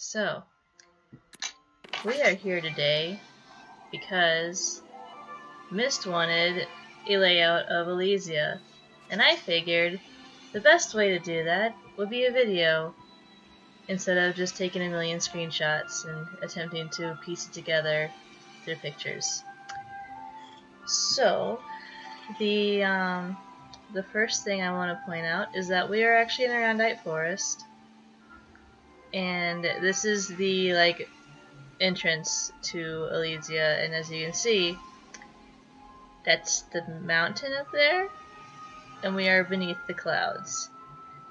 So, we are here today because Myst wanted a layout of Elysia, and I figured the best way to do that would be a video instead of just taking a million screenshots and attempting to piece it together through pictures. So, the first thing I want to point out is that we are actually in the Roundite Forest, and this is the entrance to Elysia, and as you can see, that's the mountain up there, and we are beneath the clouds.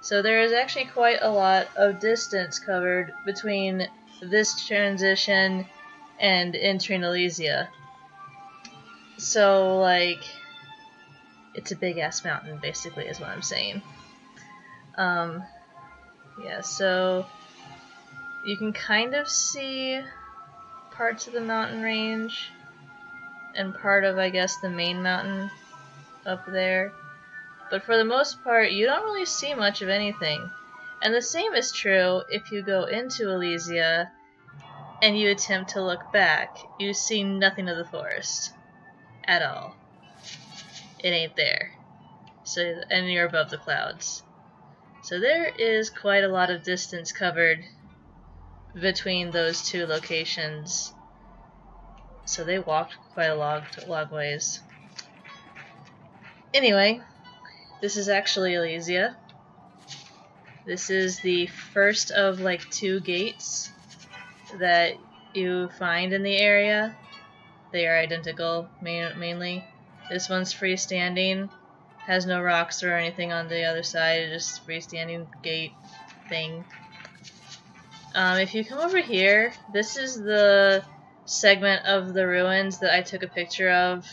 So there is actually quite a lot of distance covered between this transition and entering Elysia. So, it's a big ass mountain, basically, is what I'm saying. Yeah, so you can kind of see parts of the mountain range and part of, I guess, the main mountain up there. But for the most part, you don't really see much of anything. And the same is true if you go into Elysia and you attempt to look back. You see nothing of the forest at all. It ain't there. So, and you're above the clouds. So there is quite a lot of distance covered between those two locations. So they walked quite a long ways. Anyway, this is actually Elysia. This is the first of two gates that you find in the area. They are identical mainly. This one's freestanding, has no rocks or anything on the other side, just freestanding gate thing. If you come over here, this is the segment of the ruins that I took a picture of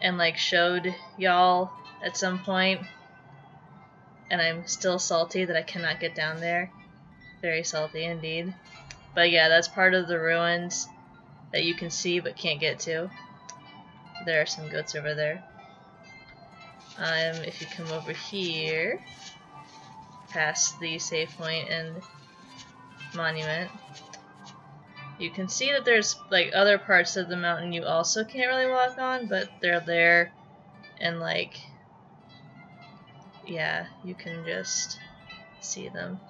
and showed y'all at some point. And I'm still salty that I cannot get down there. Very salty indeed. But yeah, that's part of the ruins that you can see but can't get to. There are some goats over there. If you come over here, past the save point and monument, you can see that there's other parts of the mountain you also can't really walk on, but they're there, and yeah, you can just see them.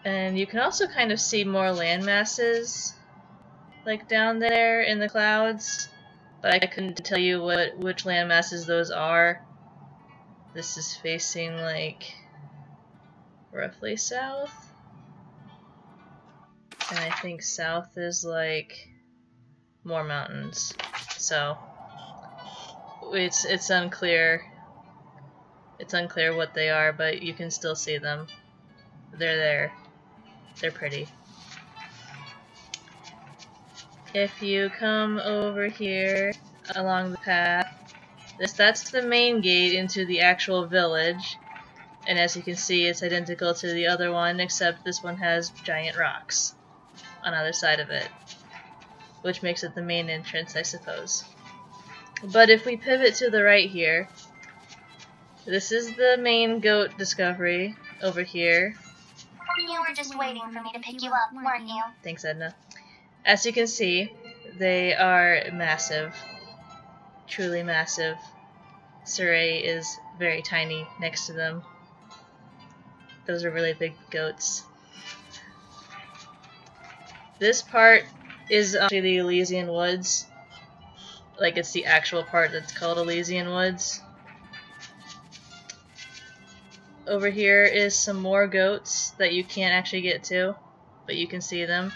And you can also kind of see more land masses down there in the clouds, but I couldn't tell you which land masses those are. This is facing roughly south, and I think south is more mountains. So it's unclear. It's unclear what they are, but you can still see them. They're there. They're pretty. If you come over here along the path, that's the main gate into the actual village, and as you can see, it's identical to the other one, except this one has giant rocks on either side of it, which makes it the main entrance, I suppose. But if we pivot to the right here, this is the main goat discovery over here. You were just waiting for me to pick you up, weren't you? Thanks, Edna. As you can see, they are massive. Truly massive. Sorey is very tiny next to them. Those are really big goats. This part is actually the Elysian Woods. It's the actual part that's called Elysian Woods. Over here is some more goats that you can't actually get to, but you can see them.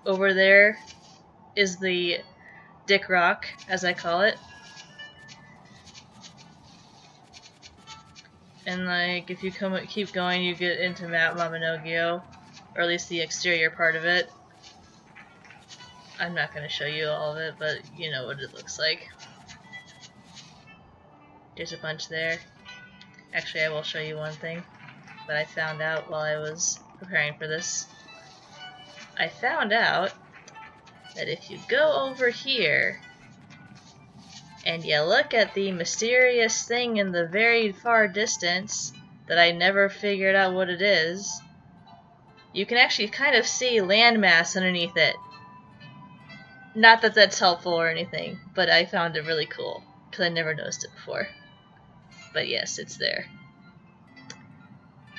Over there is the Dick Rock, as I call it. And if you keep going, you get into Mount Mabinogio, or at least the exterior part of it. I'm not going to show you all of it, but you know what it looks like. There's a bunch there. Actually, I will show you one thing that I found out while I was preparing for this. I found out that if you go over here and you look at the mysterious thing in the very far distance that I never figured out what it is, you can actually kind of see landmass underneath it. Not that that's helpful or anything, but I found it really cool because I never noticed it before. But yes, it's there.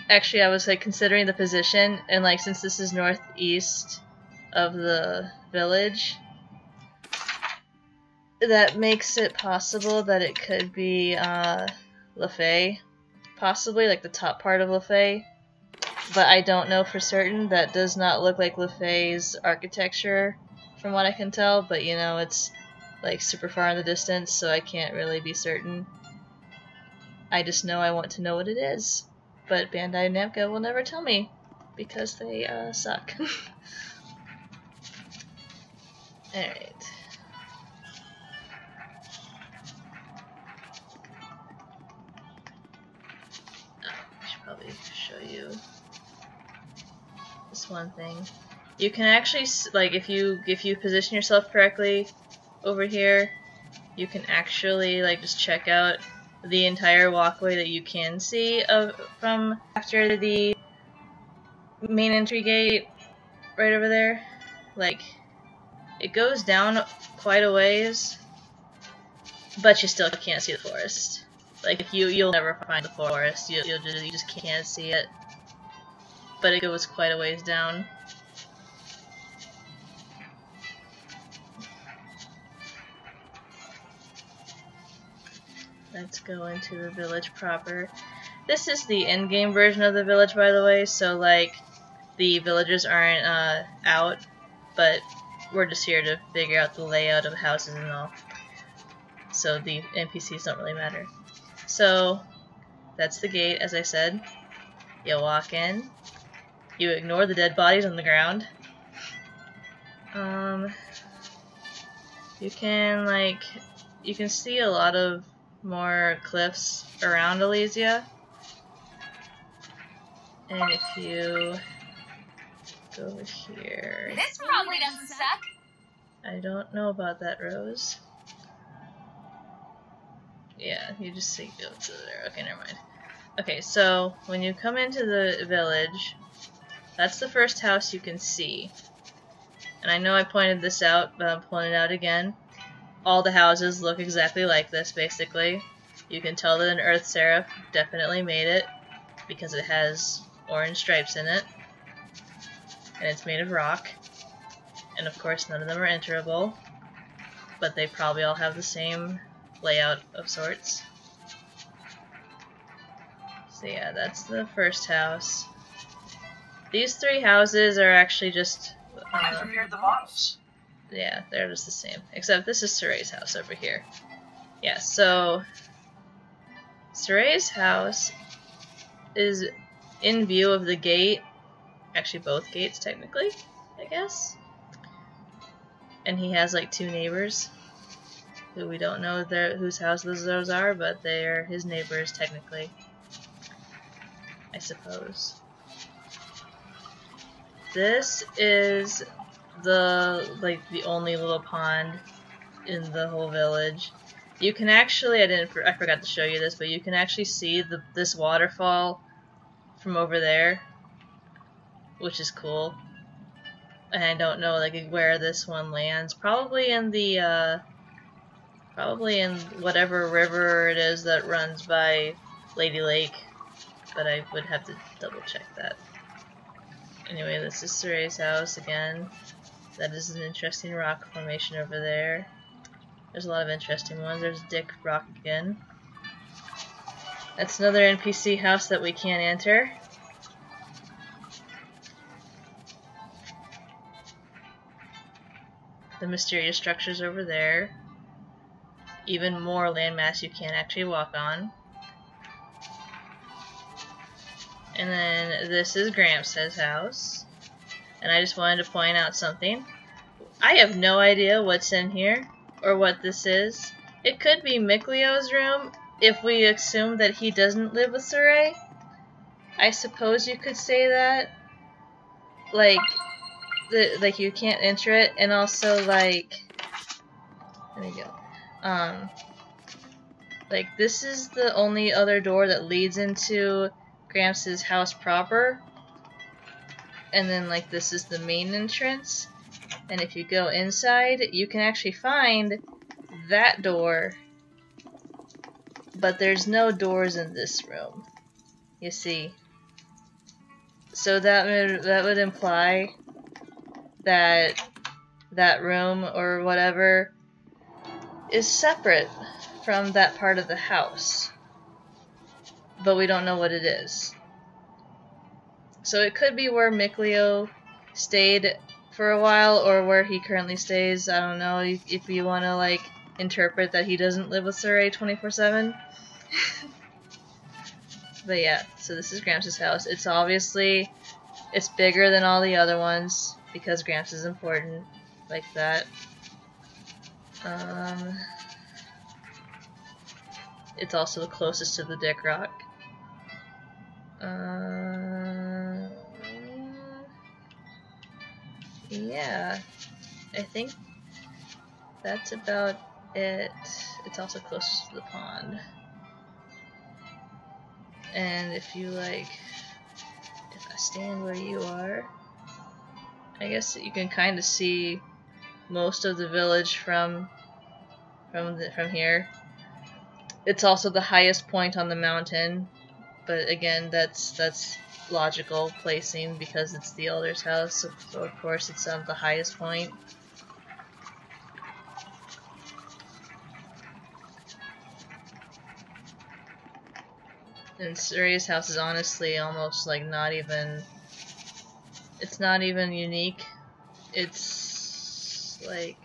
Actually, I was like considering the position, and like since this is northeast of the village, that makes it possible that it could be Lefay, possibly like the top part of Lefay. But I don't know for certain. That does not look like Lefay's architecture from what I can tell, but you know, it's like super far in the distance, so I can't really be certain. I just know I want to know what it is. But Bandai Namco will never tell me because they suck. Alright. I should probably show you this one thing. You can actually, like, if you position yourself correctly over here, you can actually like just check out the entire walkway that you can see from after the main entry gate right over there. Like, it goes down quite a ways, but you still can't see the forest. Like, you'll never find the forest. You just can't see it. But it goes quite a ways down. Let's go into the village proper. This is the in-game version of the village, by the way, so like the villagers aren't out, but we're just here to figure out the layout of houses and all. So the NPCs don't really matter. So that's the gate, as I said. You walk in. You ignore the dead bodies on the ground. You can see a lot of more cliffs around Elysia. And if you go over here... This probably doesn't suck. I don't know about that, Rose. Yeah, you just see go to there. Okay, never mind. Okay, so when you come into the village, that's the first house you can see. And I know I pointed this out, but I'm pointing it out again. All the houses look exactly like this, basically. You can tell that an Earth Seraph definitely made it, because it has orange stripes in it. And it's made of rock. And of course none of them are enterable, but they probably all have the same layout of sorts. So yeah, that's the first house. These three houses are actually just... yeah, they're just the same. Except this is Soray's house over here. Yeah, so... Soray's house is in view of the gate. Actually, both gates, technically, I guess. And he has like two neighbors who we don't know whose houses those are, but they are his neighbors technically, I suppose. This is the only little pond in the whole village. You can actually, I forgot to show you this, but you can actually see this waterfall from over there, which is cool. And I don't know like where this one lands. Probably in the probably in whatever river it is that runs by Lady Lake, but I would have to double check that. Anyway, this is Soray's house again. That is an interesting rock formation over there. There's a lot of interesting ones. There's Dick Rock again. That's another NPC house that we can't enter. The mysterious structures over there. Even more landmass you can't actually walk on. And then this is Gramps' house. And I just wanted to point out something. I have no idea what's in here, or what this is. It could be Miklio's room, if we assume that he doesn't live with Soray. I suppose you could say that. Like you can't enter it, and also like, there we go. Like this is the only other door that leads into Gramps' house proper. and then like this is the main entrance. And if you go inside, you can actually find that door, but there's no doors in this room. You see, so that would imply that that room or whatever is separate from that part of the house, but we don't know what it is. So it could be where Mikleo stayed for a while, or where he currently stays. I don't know if you want to like interpret that he doesn't live with Sorey 24/7. But yeah, so this is Gramps' house. It's obviously, it's bigger than all the other ones because Gramps is important, like that. It's also the closest to the Dick Rock. Yeah, I think that's about it. It's also close to the pond. And if you like, if I stand where you are, I guess you can kind of see most of the village from here. It's also the highest point on the mountain, but again, that's logical placing because it's the Elder's house, so of course it's the highest point. And Sorey's house is honestly almost like not even, it's not even unique. It's like,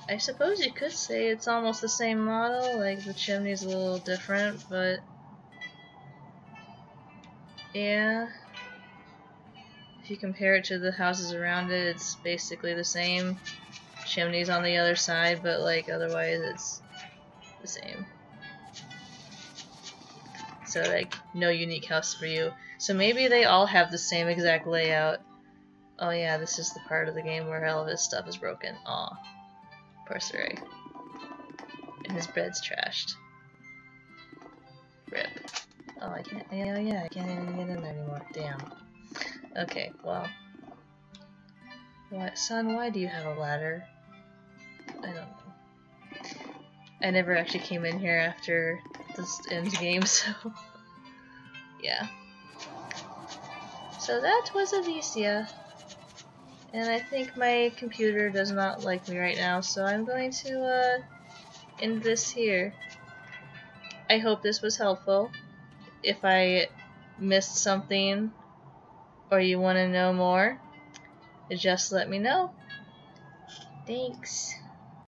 I suppose you could say it's almost the same model, like the chimney's a little different, but yeah, if you compare it to the houses around it, it's basically the same. Chimney's on the other side, but like otherwise it's the same. So like no unique house for you. So maybe they all have the same exact layout. Oh yeah, this is the part of the game where all of his stuff is broken. Aw. Poor Sorey. And his bed's trashed. Rip. Oh, I can't. Yeah, I can't even get in there anymore. Damn. Okay, well. What, son? Why do you have a ladder? I don't know. I never actually came in here after this end game, so yeah. So that was Elysia. And I think my computer does not like me right now, so I'm going to end this here. I hope this was helpful. If I missed something or you want to know more, just let me know. Thanks.